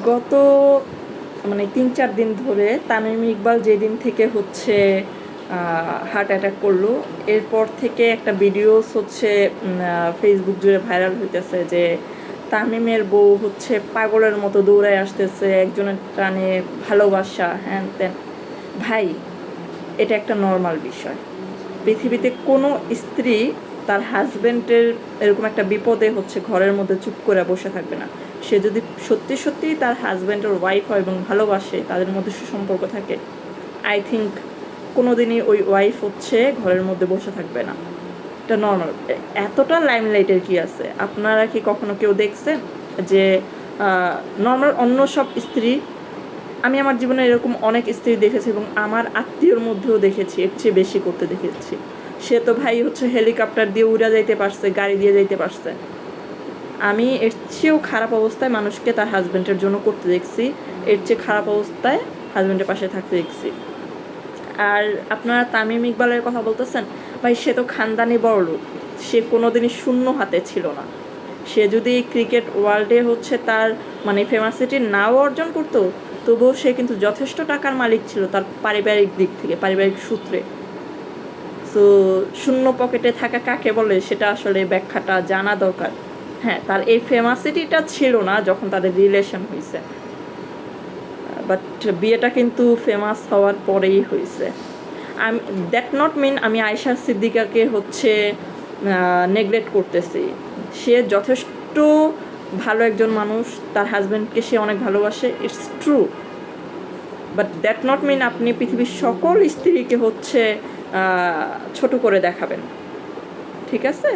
গত মানে ৩-৪ দিন ধরে তামিম ইকবাল যেদিন থেকে হচ্ছে হার্ট অ্যাটাক করলো, এরপর থেকে একটা ভিডিওস হচ্ছে ফেসবুক জুড়ে ভাইরাল হইতেছে যে তামিমের বউ হচ্ছে পাগলের মতো দৌড়ায় আসতেছে একজনের টানে, ভালোবাসা হ্যান ত্যান। ভাই, এটা একটা নর্মাল বিষয়। পৃথিবীতে কোনো স্ত্রী তার হাজব্যান্ডের এরকম একটা বিপদে হচ্ছে ঘরের মধ্যে চুপ করে বসে থাকবে না। সে যদি সত্যি সত্যিই তার হাজব্যান্ডের ওয়াইফ হয় এবং ভালোবাসে, তাদের মধ্যে সুসম্পর্ক থাকে, আই থিঙ্ক কোনো দিনই ওই ওয়াইফ হচ্ছে ঘরের মধ্যে বসে থাকবে না। এটা নর্মাল। এতটা লাইমলাইটের কি আছে? আপনারা কি কখনো কেউ দেখছেন যে নর্মাল অন্য সব স্ত্রী, আমি আমার জীবনে এরকম অনেক স্ত্রী দেখেছি এবং আমার আত্মীয়র মধ্যেও দেখেছি, এর চেয়ে বেশি করতে দেখেছি। সে তো ভাই হচ্ছে হেলিকপ্টার দিয়ে উড়া যাইতে পারছে, গাড়ি দিয়ে যাইতে পারছে। আমি এর চেয়েও খারাপ অবস্থায় মানুষকে তার হাজব্যান্ডের জন্য করতে দেখছি, এর চেয়ে খারাপ অবস্থায় হাজব্যান্ডের পাশে থাকতে দেখছি। আর আপনারা তামিম ইকবালের কথা বলতেছেন, ভাই সে তো খানদানি বড়লোক, সে কোনো দিনই শূন্য হাতে ছিল না। সে যদি ক্রিকেট ওয়ার্ল্ডে হচ্ছে তার মানে ফেমাসিটি নাও অর্জন করতো, তবুও সে কিন্তু যথেষ্ট টাকার মালিক ছিল তার পারিবারিক দিক থেকে, পারিবারিক সূত্রে। সো শূন্য পকেটে থাকা কাকে বলে সেটা আসলে ব্যাখ্যাটা জানা দরকার। হ্যাঁ, তার এই ফেমাসিটিটা ছিল না যখন তাদের রিলেশন হয়েছে, বাট বিয়েটা কিন্তু ফেমাস হওয়ার পরেই হয়েছে। আমি দ্যাট নট মিন আমি আয়েশা সিদ্দিকাকে হচ্ছে নেগলেক্ট করতেছি। সে যথেষ্ট ভালো একজন মানুষ, তার হাজব্যান্ডকে সে অনেক ভালোবাসে, it's true. But that not mean আপনি পৃথিবীর সকল স্ত্রীকে হচ্ছে ছোট করে দেখাবেন, ঠিক আছে?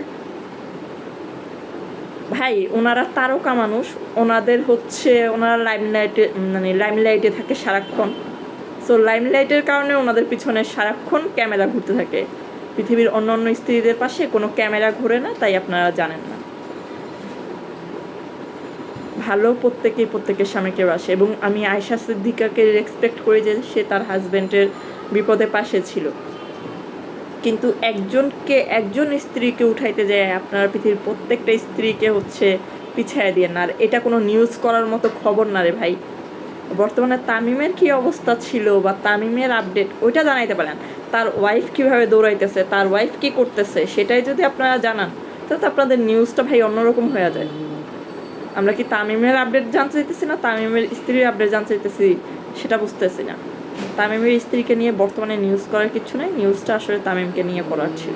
ভাই, ওনারা তারকা মানুষ, ওনাদের হচ্ছে ওনারা লাইমলাইটে থাকে সারাক্ষণ। সো লাইমলাইটের কারণে ওনাদের পিছনে সারাক্ষণ ক্যামেরা ঘুরতে থাকে। পৃথিবীর অন্য অন্য স্ত্রীদের পাশে কোনো ক্যামেরা ঘোরে না, তাই আপনারা জানেন না। ভালো প্রত্যেকেই প্রত্যেকের সামনে কেউ আসে, এবং আমি আয়েশা সিদ্দিকাকে রেসপেক্ট করি যে সে তার হাজব্যান্ডের বিপদে পাশে ছিল। কিন্তু একজন স্ত্রীকে উঠাইতে যায় আপনারা পৃথিবীর প্রত্যেকটা স্ত্রীকে হচ্ছে পিছায় দিয়ে না। আর এটা কোনো নিউজ করার মতো খবর না রে ভাই। বর্তমানে তামিমের কী অবস্থা ছিল বা তামিমের আপডেট ওইটা জানাইতে পারেন। তার ওয়াইফ কীভাবে দৌড়াইতেছে, তার ওয়াইফ কী করতেছে, সেটাই যদি আপনারা জানান, তাহলে তো আপনাদের নিউজটা ভাই অন্যরকম হয়ে যায়। আমরা কি তামিমের আপডেট জানতে চাইতেছি না তামিমের স্ত্রীর আপডেট জানতে চাইতেছি, সেটা বুঝতেছি না। তামিমের স্ত্রীকে নিয়ে বর্তমানে নিউজ করার কিছু নেই, নিউজটা আসলে তামিমকে নিয়ে করার ছিল।